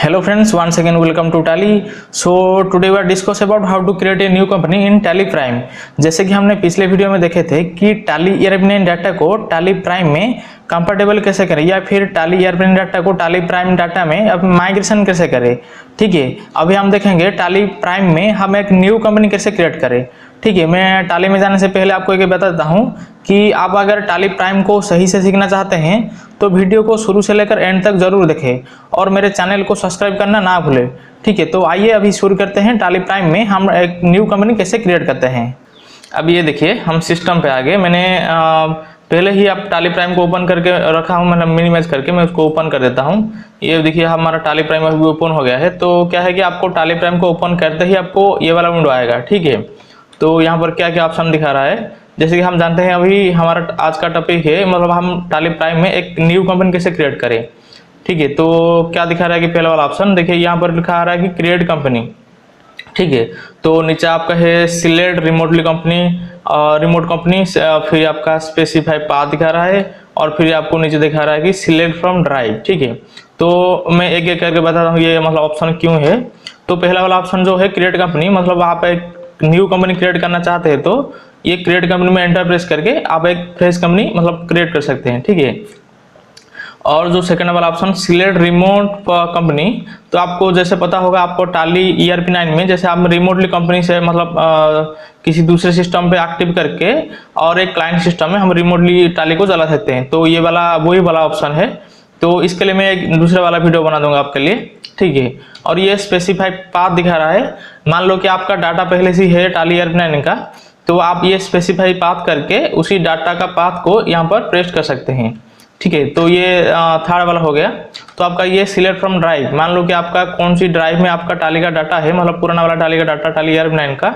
Hello friends, once again welcome to Tally. So today we are discuss about how to create a new company in Tally Prime. जैसे कि हमने पिछले video में देखे थे कि Tally ERP9 डाटा को Tally Prime में कंफर्टेबल कैसे करें या फिर Tally ERP9 डाटा को Tally Prime डाटा में अब माइग्रेशन कैसे करें। ठीक है, अभी हम देखेंगे Tally Prime में हम एक न्यू कंपनी कैसे क्रिएट करें। ठीक है, मैं Tally में जाने से पहले आपको एक बता देता हूँ कि आप अगर Tally Prime को सही से सीखना चाहते हैं तो वीडियो को शुरू से लेकर एंड तक जरूर देखें और मेरे चैनल को सब्सक्राइब करना ना भूलें। ठीक है, तो आइए अभी शुरू करते हैं Tally Prime में हम एक न्यू कंपनी कैसे क्रिएट करते हैं। अब ये देखिए हम सिस्टम पे आ गए। मैंने पहले ही आप Tally Prime को ओपन करके रखा हूँ, मतलब मिनिमाइज करके मैं उसको ओपन कर देता हूँ। ये देखिए हमारा Tally Prime अभी ओपन हो गया है। तो क्या है कि आपको Tally Prime को ओपन करते ही आपको ये वाला विंडो आएगा। ठीक है, तो यहाँ पर क्या क्या ऑप्शन दिखा रहा है, जैसे कि हम जानते हैं अभी हमारा आज का टॉपिक है मतलब हम Tally Prime में एक न्यू कंपनी कैसे क्रिएट करें। ठीक है, तो क्या दिखा रहा है कि पहला वाला ऑप्शन देखिए यहाँ पर लिखा आ रहा है कि क्रिएट कंपनी। ठीक है, तो नीचे आपका है सिलेक्ट रिमोटली कंपनी और रिमोट कंपनी, फिर आपका स्पेसिफाई पाथ दिखा रहा है और फिर आपको नीचे दिखा रहा है कि सिलेक्ट फ्रॉम ड्राइव। ठीक है, तो मैं एक एक करके बताता हूँ ये मतलब ऑप्शन क्यों है। तो पहला वाला ऑप्शन जो है क्रिएट कंपनी, मतलब आप एक न्यू कंपनी क्रिएट करना चाहते हैं तो ये क्रिएट कंपनी में एंटर प्रेस करके आप एक फ्रेश कंपनी मतलब क्रिएट कर सकते हैं। ठीक है, और जो सेकंड वाला ऑप्शन सिलेक्ट रिमोट कंपनी, तो आपको जैसे पता होगा आपको Tally ERP9 में जैसे आप रिमोटली कंपनी से मतलब किसी दूसरे सिस्टम पे एक्टिव करके और एक क्लाइंट सिस्टम में हम रिमोटली Tally को चला सकते हैं। तो ये वाला वही वाला ऑप्शन है। तो इसके लिए मैं एक दूसरा वाला वीडियो बना दूंगा आपके लिए। ठीक है, और ये स्पेसिफाई पाथ दिखा रहा है। मान लो कि आपका डाटा पहले से है Tally ERP9 का, तो आप ये स्पेसिफाई पाथ करके उसी डाटा का पाथ को यहाँ पर पेस्ट कर सकते हैं। ठीक है, तो ये थर्ड वाला हो गया। तो आपका ये सिलेक्ट फ्रॉम ड्राइव, मान लो कि आपका कौन सी ड्राइव में आपका Tally का डाटा है, मतलब पुराना वाला Tally का डाटा Tally ERP9 का,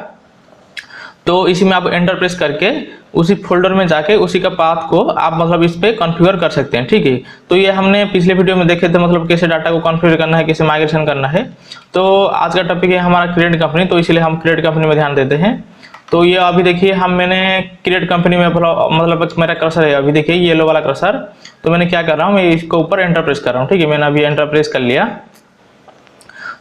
तो इसी में आप एंटर प्रेस करके उसी फोल्डर में जाके उसी का पाथ को आप मतलब इस पे कॉन्फ़िगर कर सकते हैं। ठीक है, तो ये हमने पिछले वीडियो में देखे थे मतलब कैसे डाटा को कॉन्फ़िगर करना है, कैसे माइग्रेशन करना है। तो आज का टॉपिक है हमारा क्रिएट कंपनी, तो इसलिए हम क्रिएट कंपनी में ध्यान देते हैं। तो ये अभी देखिए मैंने क्रिएट कंपनी में मतलब मेरा कर्सर है, अभी देखिए येलो वाला कर्सर। तो मैंने क्या कर रहा हूँ, मैं इसको ऊपर एंटर प्रेस कर रहा हूँ। ठीक है, मैंने अभी एंटर प्रेस कर लिया।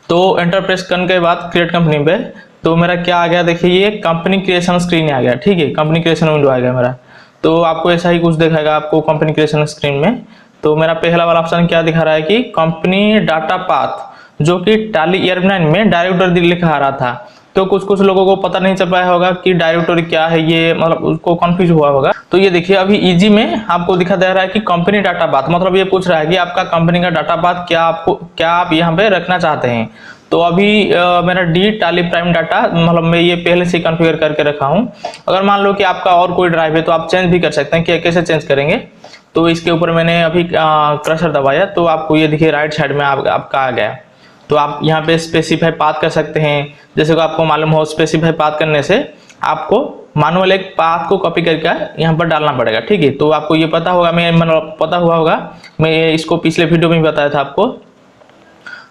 तो एंटर प्रेस करने के बाद क्रिएट कंपनी पे तो मेरा क्या आ गया, देखिए ये कंपनी क्रिएशन स्क्रीन आ गया। ठीक है, कंपनी क्रिएशन विंडो आ गया मेरा। तो आपको ऐसा ही कुछ दिखाएगा आपको कंपनी क्रिएशन स्क्रीन में। तो मेरा पहला वाला ऑप्शन क्या दिखा रहा है कि कंपनी डाटा पाथ, जो कि Tally ERP9 में डायरेक्टरी लिखा आ रहा था। तो कुछ लोगों को पता नहीं चल पाया होगा कि डायरेक्टरी क्या है, ये मतलब उसको कंफ्यूज हुआ होगा। तो ये देखिए अभी इजी में आपको दिखा दे रहा है कि कंपनी डाटा पाथ, मतलब ये पूछ रहा है कि आपका कंपनी का डाटा पाथ क्या आप यहाँ पे रखना चाहते हैं। तो अभी मेरा Tally Prime डाटा मतलब मैं ये पहले से कॉन्फ़िगर करके रखा हूँ। अगर मान लो कि आपका और कोई ड्राइव है तो आप चेंज भी कर सकते हैं। कि कैसे चेंज करेंगे, तो इसके ऊपर मैंने अभी कर्सर दबाया तो आपको ये देखिए राइट साइड में आपका आ गया। तो आप यहाँ पे स्पेसिफाई पाथ कर सकते हैं। जैसे कि आपको मालूम हो स्पेसिफाई पाथ करने से आपको मैनुअल एक पाथ को कॉपी करके यहाँ पर डालना पड़ेगा। ठीक है, तो आपको ये पता होगा, पता हुआ होगा, मैं इसको पिछले वीडियो में भी बताया था आपको।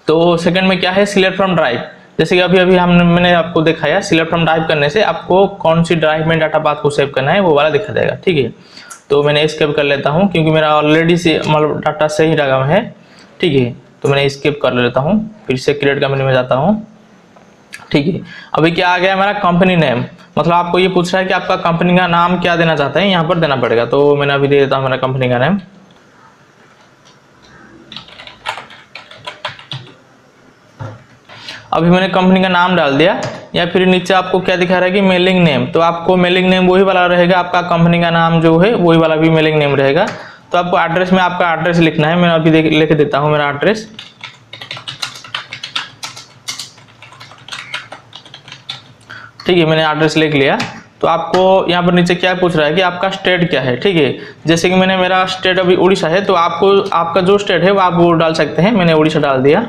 तो सेकंड में क्या है सिलेक्ट फ्रॉम ड्राइव, जैसे कि अभी मैंने आपको दिखाया सिलेक्ट फ्रॉम ड्राइव करने से आपको कौन सी ड्राइव में डाटा पाथ को सेव करना है वो वाला दिखा देगा। ठीक है, तो मैंने स्किप कर लेता हूँ क्योंकि मेरा ऑलरेडी से मतलब डाटा सही लगा है। ठीक है, तो मैंने स्किप कर लेता हूँ, फिर से क्रिएट कंपनी में जाता हूँ। ठीक है, अभी क्या आ गया मेरा कंपनी नेम, मतलब आपको ये पूछ रहा है कि आपका कंपनी का नाम क्या देना चाहते हैं, यहाँ पर देना पड़ेगा। तो मैंने अभी दे देता हूँ मेरा कंपनी का नेम। अभी मैंने कंपनी का नाम डाल दिया। या फिर नीचे आपको क्या दिखा रहा है कि मेलिंग नेम, तो आपको मेलिंग नेम वही वाला रहेगा, आपका कंपनी का नाम जो है वही वाला भी मेलिंग नेम रहेगा। तो आपको एड्रेस में आपका एड्रेस लिखना है। मैं अभी लिख देता हूँ मेरा एड्रेस। ठीक है, मैंने एड्रेस लिख लिया। तो आपको यहाँ पर नीचे क्या पूछ रहा है कि आपका स्टेट क्या है। ठीक है, जैसे कि मैंने मेरा स्टेट अभी उड़ीसा है, तो आपको आपका जो स्टेट है वो आप वो डाल सकते हैं। मैंने उड़ीसा डाल दिया।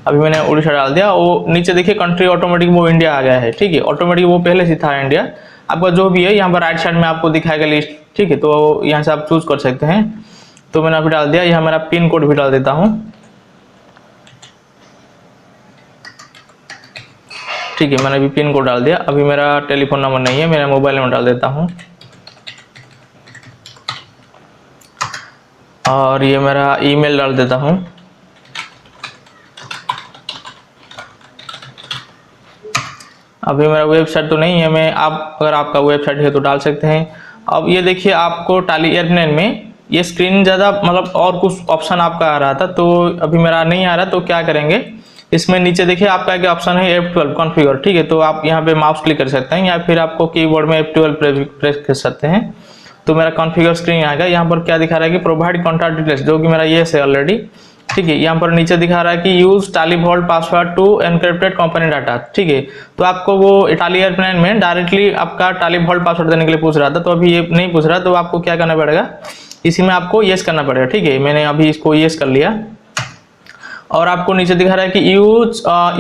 अभी मैंने उड़ीसा डाल दिया। वो नीचे देखिए कंट्री ऑटोमेटिक वो इंडिया आ गया है। ठीक है, ऑटोमेटिक वो पहले से था इंडिया। आपका जो भी है यहाँ पर राइट साइड में आपको दिखाएगा लिस्ट। ठीक है, तो यहाँ से आप चूज कर सकते हैं। तो मैंने अभी डाल दिया। यहाँ मेरा पिन कोड भी डाल देता हूँ। ठीक है, मैंने अभी पिन कोड डाल दिया। अभी मेरा टेलीफोन नंबर नहीं है, मेरा मोबाइल नंबर डाल देता हूँ। और ये मेरा ईमेल डाल देता हूँ। अभी मेरा वेबसाइट तो नहीं है, मैं आप अगर आपका वेबसाइट है तो डाल सकते हैं। अब ये देखिए आपको टाली एयरप्लेन में ये स्क्रीन ज़्यादा मतलब और कुछ ऑप्शन आपका आ रहा था, तो अभी मेरा नहीं आ रहा, तो क्या करेंगे इसमें नीचे देखिए आपका एक ऑप्शन है F12 कॉन्फ़िगर, ठीक है। तो आप यहाँ पे माउस क्लिक कर सकते हैं या फिर आपको कीबोर्ड में F12 प्रेस कर सकते हैं। तो मेरा कॉन्फ़िगर स्क्रीन आएगा। यहाँ पर क्या दिखा रहा है कि प्रोवाइड कॉन्टैक्ट डिटेल्स, जो कि मेरा ये है ऑलरेडी, ठीक है। यहाँ पर नीचे दिखा रहा है कि use Tally vault password to encrypted company data, ठीक है। तो आपको वो टाली एयरप्लेन में डायरेक्टली आपका टाली वॉल्ट पासवर्ड देने के लिए पूछ रहा था, तो अभी ये नहीं पूछ रहा, तो आपको क्या करना पड़ेगा, इसी में आपको येस करना पड़ेगा, ठीक है। मैंने अभी इसको येस कर लिया। और आपको नीचे दिखा रहा है कि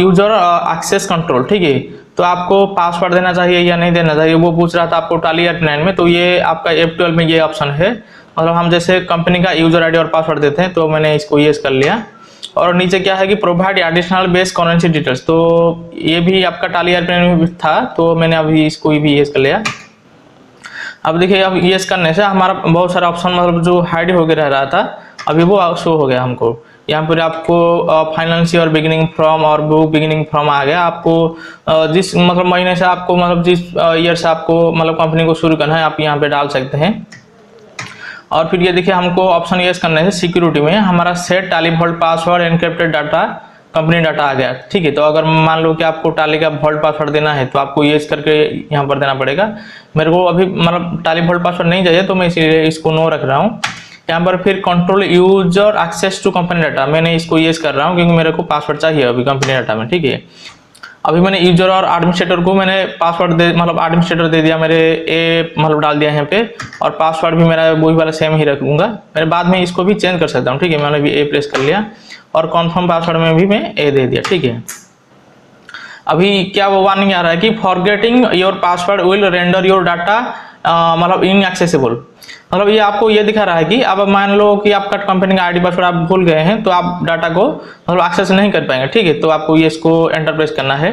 यूजर एक्सेस कंट्रोल, ठीक है। तो आपको पासवर्ड देना चाहिए या नहीं देना चाहिए वो पूछ रहा था आपको टाली एयरप्लेन में। तो ये आपका F12 में ये ऑप्शन है, मतलब हम जैसे कंपनी का यूजर आईडी और पासवर्ड देते हैं, तो मैंने इसको येस कर लिया। और नीचे क्या है कि provide additional base currency details, तो ये भी आपका टाली एयरप्लेन में था, तो मैंने अभी इसको भी येस कर लिया। अब देखिए अब येस करने से हमारा बहुत सारा ऑप्शन मतलब जो हाइड होकर रह रहा था अभी वो शो हो गया हमको। यहाँ पर आपको फाइनेंशियल बिगिनिंग फ्रॉम और बुक बिगिनिंग फ्रॉम आ गया। आपको जिस मतलब महीने से आपको मतलब जिस ईयर से आपको मतलब कंपनी को शुरू करना है आप यहाँ पे डाल सकते हैं। और फिर ये देखिए हमको ऑप्शन येस करने से सिक्योरिटी में हमारा set Tally vault password encrypted data company data आ गया, ठीक है। तो अगर मान लो कि आपको टाली का वॉल्ट पासवर्ड देना है तो आपको येस करके यहाँ पर देना पड़ेगा। मेरे को अभी मतलब टाली वॉल्ट पासवर्ड नहीं चाहिए, तो मैं इसीलिए इसको नो रख रहा हूँ। यहाँ पर फिर control user access to company data, मैंने इसको येस कर रहा हूँ क्योंकि मेरे को पासवर्ड चाहिए अभी कंपनी डाटा में, ठीक है। अभी मैंने यूजर और एडमिनिस्ट्रेटर को मैंने पासवर्ड दे मतलब एडमिनिस्ट्रेटर दे दिया, मेरे ए मतलब डाल दिया यहाँ पे। और पासवर्ड भी मेरा वही वाला सेम ही रखूंगा, मेरे बाद में इसको भी चेंज कर सकता हूँ, ठीक है। मैंने भी ए प्रेस कर लिया और कन्फर्म पासवर्ड में भी मैं ए दे दिया, ठीक है। अभी क्या वो वार्निंग आ रहा है कि forgetting your password will render your data मतलब इनएक्सेसिबल, मतलब ये आपको ये दिखा रहा है कि अब मान लो कि आपका कंपनी का आईडी पासवर्ड आप भूल गए हैं तो आप डाटा को मतलब एक्सेस नहीं कर पाएंगे, ठीक है। तो आपको ये इसको एंटर प्रेस करना है।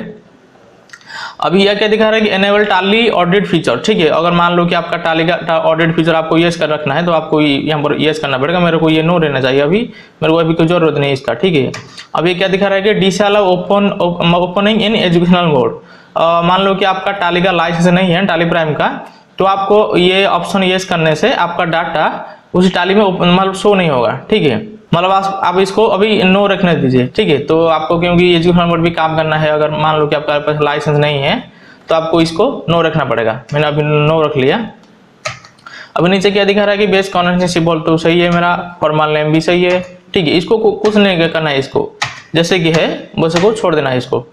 अभी यह क्या दिखा रहा है कि एनेबल टाली ऑडिट फीचर, ठीक है। अगर मान लो कि आपका टाली का ऑडिट फीचर आपको येस कर रखना है तो आपको यहाँ पर येस करना पड़ेगा। मेरे को ये नो रहना चाहिए, अभी मेरे को अभी कोई जरूरत नहीं इसका, ठीक है। अभी क्या दिखा रहा है कि disallow opening in educational mode, मान लो कि आपका टाली का लाइसेंस नहीं है टाली प्राइम का, तो आपको ये ऑप्शन येस करने से आपका डाटा उस टाली में मतलब शो नहीं होगा, ठीक है। मतलब आप इसको अभी नो रखने दीजिए, ठीक है। तो आपको क्योंकि एजुकेशन बोर्ड भी काम करना है, अगर मान लो कि आपके पास लाइसेंस नहीं है तो आपको इसको नो रखना पड़ेगा। मैंने अभी नो रख लिया। अभी नीचे क्या दिखा रहा है कि बेस कॉन्वेंशन सिंबल तो सही है, मेरा फॉर्मल नेम भी सही है, ठीक है। इसको कुछ नहीं करना है, इसको जैसे कि है वैसे को छोड़ देना है इसको।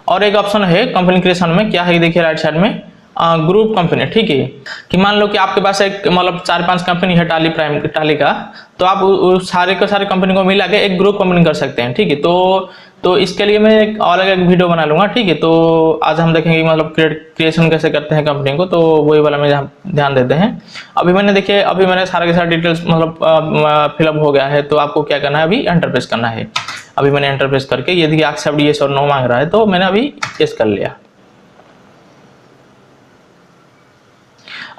और एक ऑप्शन है कंपनी क्रिएशन में, क्या है देखिए राइट साइड में ग्रुप कंपनी, ठीक है। कि मान लो कि आपके पास एक मतलब 4-5 कंपनी है टाली प्राइम टाली का, तो आप सारे के सारे कंपनी को मिला के एक ग्रुप कंपनी कर सकते हैं, ठीक है। तो इसके लिए मैं एक अलग एक वीडियो बना लूंगा, ठीक है। तो आज हम देखेंगे मतलब क्रिएशन कैसे करते हैं कंपनी को, तो वही वाला में ध्यान देते हैं। अभी मैंने देखिए अभी मैंने सारे के सारे डिटेल्स मतलब फिलअप हो गया है, तो आपको क्या करना है अभी एंटर प्रेस करना है। अभी मैंने एंटर प्रेस करके ये देखिए एक्सेप्ट येस और नो मांग रहा है, तो मैंने अभी येस कर लिया।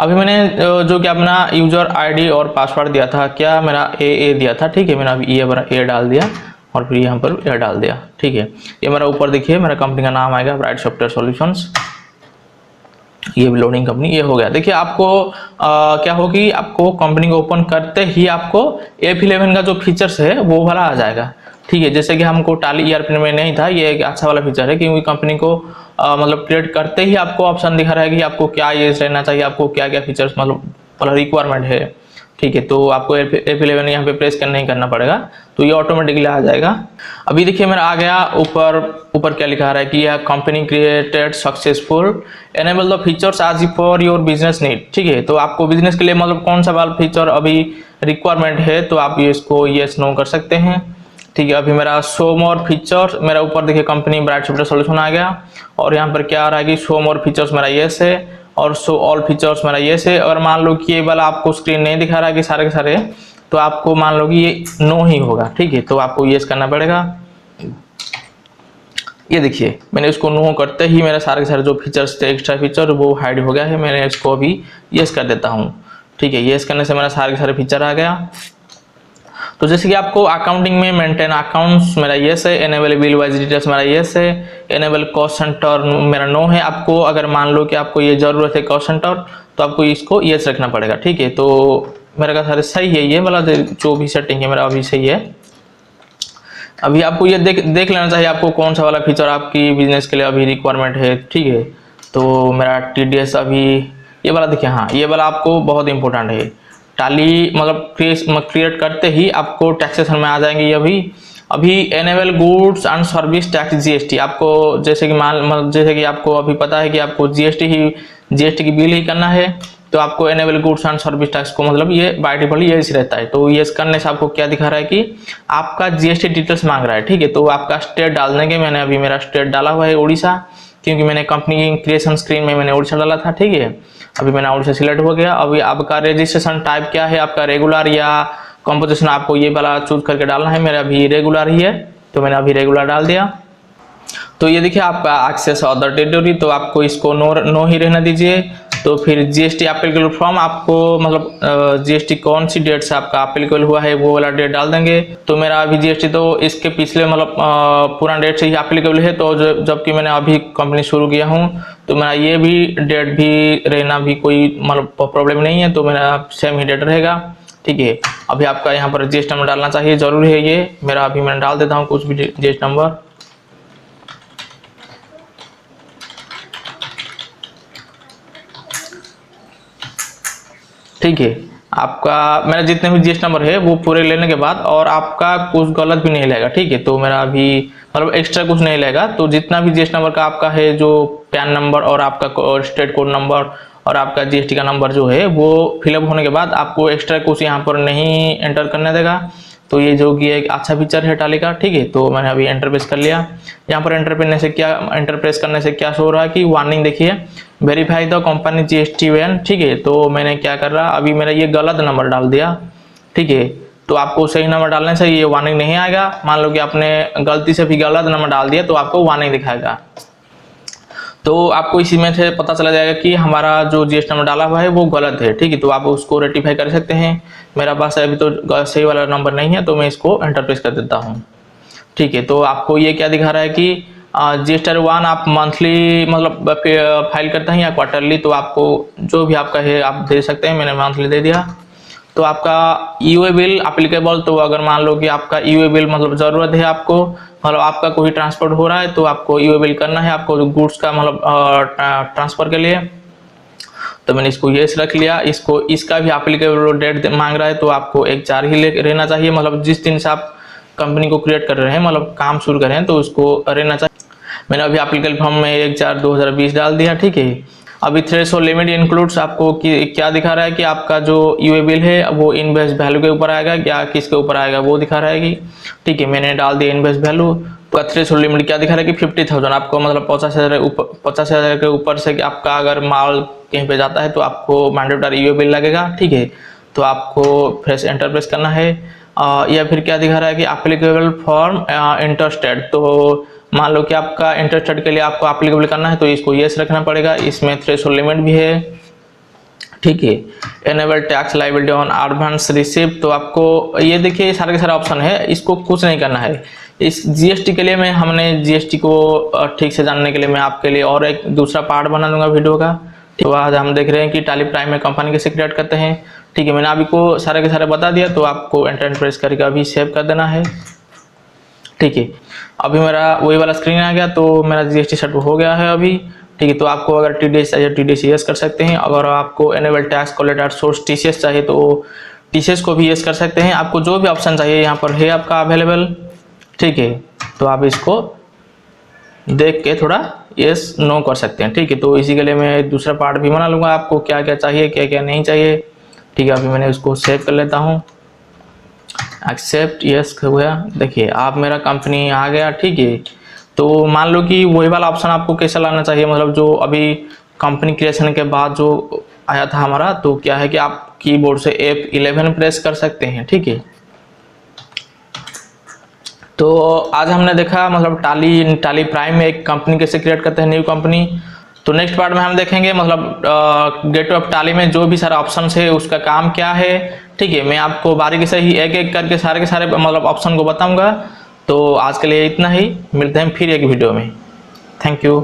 अभी मैंने जो कि अपना यूजर आईडी और पासवर्ड दिया था, क्या मेरा ए दिया था, ठीक है। मैंने अभी ये मेरा ए डाल दिया और फिर यहाँ पर ए डाल दिया, ठीक है। ये मेरा ऊपर देखिए मेरा कंपनी का नाम आएगा ब्राइट सॉफ्टवेयर सॉल्यूशंस, ये भी लोडिंग कंपनी, ये हो गया। देखिए आपको क्या हो कि आपको कंपनी को ओपन करते ही आपको F11 का जो फीचर्स है वो वाला आ जाएगा, ठीक है। जैसे कि हमको टाली ERP में नहीं था, ये एक अच्छा वाला फीचर है क्योंकि कंपनी को मतलब क्रिएट करते ही आपको ऑप्शन दिखा रहा है कि आपको क्या ये रहना चाहिए, आपको क्या क्या फीचर्स मतलब रिक्वायरमेंट है, ठीक है। तो आपको F11 यहाँ पे प्रेस करना ही करना पड़ेगा, तो ये ऑटोमेटिकली आ जाएगा। अभी देखिए मेरा आ गया ऊपर क्या लिखा रहा है कि यह company created successful enable the features as for your business need, ठीक है। तो आपको बिजनेस के लिए मतलब कौन सा वाला फीचर अभी रिक्वायरमेंट है, तो आप ये इसको येस नो कर सकते हैं, ठीक है। अभी मेरा शो मोर फीचर्स, मेरा ऊपर देखिए कंपनी ब्राइट सॉफ्टवेयर सॉल्यूशन आ गया, और यहाँ पर क्या आ रहा है कि शो मोर फीचर्स मेरा येस है और शो ऑल फीचर्स मेरा येस है। अगर मान लो कि ये वाला आपको स्क्रीन नहीं दिखा रहा है कि सारे के सारे, तो आपको मान लो कि ये नो ही होगा, ठीक है। तो आपको येस करना पड़ेगा। ये देखिए मैंने इसको नो करते ही मेरे सारे के सारे जो फीचर्स थे एक्स्ट्रा फीचर वो हाइड हो गया है। मैंने इसको अभी येस कर देता हूँ, ठीक है। येस करने से मेरा सारे के सारे फीचर आ गया। तो जैसे कि आपको अकाउंटिंग में मेंटेन अकाउंट्स मेरा यस है, एनेबल बिल वाइज डिटेल्स मेरा यस है, एनेबल कॉस्ट सेंटर मेरा नो है। आपको अगर मान लो कि आपको ये जरूरत है कॉस्ट सेंटर, तो आपको इसको यस रखना पड़ेगा, ठीक है। तो मेरा का सारे सही है, ये वाला जो भी सेटिंग है मेरा अभी सही है। अभी आपको ये देख लेना चाहिए आपको कौन सा वाला फीचर आपकी बिजनेस के लिए अभी रिक्वायरमेंट है, ठीक है। तो मेरा TDS अभी ये वाला देखिए, हाँ ये वाला आपको बहुत इंपॉर्टेंट है। टाली मतलब क्रिएट करते ही आपको टैक्सेशन में आ जाएंगे। अभी enable goods and service tax GST आपको जैसे कि जैसे कि आपको अभी पता है कि आपको GST की बिल ही करना है, तो आपको enable goods and service tax को मतलब ये बाय डिफॉल्ट ये रहता है। तो ये करने से आपको क्या दिखा रहा है कि आपका GST डिटेल्स मांग रहा है, ठीक है। तो आपका स्टेट डाल देंगे, मैंने अभी मेरा स्टेट डाला हुआ है उड़ीसा, क्योंकि मैंने कंपनी क्रिएशन स्क्रीन में मैंने उड़ीसा डाला था, ठीक है। अभी मैंने उड़ीसा सिलेक्ट हो गया। अभी आपका रजिस्ट्रेशन टाइप क्या है, आपका रेगुलर या कंपोजिशन, आपको ये वाला चूज करके डालना है। मेरा अभी रेगुलर ही है, तो मैंने अभी रेगुलर डाल दिया। तो ये देखिए आपका एक्सेस अदर टेरिटरी, तो आपको इसको नो ही रहना दीजिए। तो फिर GST एप्लीकेबल फ्रॉम, आपको मतलब GST कौन सी डेट से आपका एप्लीकेबल हुआ है वो वाला डेट डाल देंगे। तो मेरा अभी GST तो इसके पिछले मतलब पुराना डेट से ही एप्लीकेबल है। तो जबकि मैंने अभी कंपनी शुरू किया हूँ, तो मेरा ये भी डेट भी रहना भी कोई मतलब प्रॉब्लम नहीं है, तो मेरा सेम ही डेट रहेगा, ठीक है। अभी आपका यहाँ पर GST नंबर डालना चाहिए, जरूरी है ये। मेरा अभी मैं डाल देता हूँ कुछ भी GST नंबर, ठीक है। आपका मेरा जितने भी GST नंबर है वो पूरे लेने के बाद, और आपका कुछ गलत भी नहीं लेगा, ठीक है। तो मेरा अभी मतलब एक्स्ट्रा कुछ नहीं लेगा। तो जितना भी GST नंबर का आपका है, जो पैन नंबर और आपका स्टेट कोड नंबर और आपका GST का नंबर जो है वो फिलअप होने के बाद आपको एक्स्ट्रा कुछ यहाँ पर नहीं एंटर करने देगा। तो ये जो कि एक अच्छा फीचर है टाली का, ठीक है। तो मैंने अभी एंटर प्रेस कर लिया। यहाँ पर एंटर प्रेस करने से क्या शो हो रहा है कि वार्निंग देखिए, verify the company GST van, ठीक है। तो मैंने क्या कर रहा, अभी मेरा ये गलत नंबर डाल दिया, ठीक है। तो आपको सही नंबर डालने से ये वार्निंग नहीं आएगा। मान लो कि आपने गलती से भी गलत नंबर डाल दिया, तो आपको वार्निंग दिखाएगा। तो आपको इसी में से पता चला जाएगा कि हमारा जो GST नंबर डाला हुआ है वो गलत है, ठीक है। तो आप उसको रेक्टिफाई कर सकते हैं। मेरा पास अभी तो सही वाला नंबर नहीं है, तो मैं इसको एंटर प्रेस कर देता हूँ, ठीक है। तो आपको ये क्या दिखा रहा है कि GST 1 आप मंथली मतलब फाइल करते हैं या क्वार्टरली, तो आपको जो भी आपका है आप दे सकते हैं। मैंने मंथली दे दिया। तो आपका EOA बिल एप्लीकेबल, तो अगर मान लो कि आपका EOA बिल मतलब जरूरत है आपको, मतलब आपका कोई ट्रांसपोर्ट हो रहा है तो आपको EOA बिल करना है आपको गुड्स का मतलब ट्रांसफर के लिए। तो मैंने इसको यस रख लिया। इसका भी एप्लीकेबल डेट मांग रहा है, तो आपको 1/4 ही रहना चाहिए। मतलब जिस दिन से आप कंपनी को क्रिएट कर रहे हैं, मतलब काम शुरू कर रहे हैं, तो उसको रहना चाहिए। मैंने अभी एप्लीकेबल फॉर्म में 1/4/2020 डाल दिया, ठीक है। अभी थ्रेशोल्ड लिमिट इंक्लूड्स आपको क्या दिखा रहा है कि आपका जो EOA बिल है वो इनवॉइस वैल्यू के ऊपर आएगा या किसके ऊपर आएगा वो दिखा रहा है कि, ठीक है। मैंने डाल दिया इनवॉइस वैल्यू। तो थ्रेशोल्ड लिमिट क्या दिखा रहा है कि 50,000 आपको मतलब 50,000 के ऊपर से आपका अगर माल कहीं पे जाता है तो आपको मैंडेटरी EOA बिल लगेगा, ठीक है। तो आपको फ्रेश एंटर प्रेस करना है। या फिर क्या दिखा रहा है कि एप्लीकेबल फॉर्म इंटरस्टेट, तो मान लो कि आपका इंटरस्टेट के लिए आपको एप्लीकेबल करना है, तो इसको यस रखना पड़ेगा। इसमें थ्रेशोल्ड लिमिट भी है, ठीक है। Enable tax liability on advance receipt, तो आपको ये देखिए सारे के सारे ऑप्शन है, इसको कुछ नहीं करना है। इस GST के लिए हमने GST को ठीक से जानने के लिए मैं आपके लिए और एक दूसरा पार्ट बना दूंगा वीडियो का। तो आज हम देख रहे हैं कि टाली प्राइम में कंपनी कैसे क्रिएट करते हैं, ठीक है। मैंने अभी को सारे के सारे बता दिया। तो आपको एंटर प्रेस करके अभी सेव कर देना है, ठीक है। अभी मेरा वही वाला स्क्रीन आ गया, तो मेरा GST सेट हो गया है अभी, ठीक है। तो आपको अगर TDS चाहिए TDS यस कर सकते हैं। अगर आपको enable tax collector source TCS चाहिए तो TCS को भी यस कर सकते हैं। आपको जो भी ऑप्शन चाहिए यहाँ पर है आपका अवेलेबल, ठीक है। तो आप इसको देख के थोड़ा यस नो कर सकते हैं, ठीक है। तो इसी के लिए मैं दूसरा पार्ट भी बना लूंगा, आपको क्या क्या चाहिए क्या क्या नहीं चाहिए, ठीक है। अभी मैंने उसको सेव कर लेता हूँ, एक्सेप्ट यस हो गया। देखिए आप मेरा कंपनी आ गया, ठीक है। तो मान लो कि वही वाला ऑप्शन आपको कैसा लाना चाहिए, मतलब जो अभी कंपनी क्रिएशन के बाद जो आया था हमारा, तो क्या है कि आप कीबोर्ड से F11 प्रेस कर सकते हैं, ठीक है। तो आज हमने देखा मतलब टाली प्राइम में एक कंपनी कैसे क्रिएट करते हैं, न्यू कंपनी। तो नेक्स्ट पार्ट में हम देखेंगे मतलब गेटवे ऑफ टैली में जो भी सारा ऑप्शन है उसका काम क्या है। ठीक है, मैं आपको बारीकी से ही एक एक करके सारे के सारे मतलब ऑप्शन को बताऊंगा। तो आज के लिए इतना ही, मिलते हैं फिर एक वीडियो में। Thank you.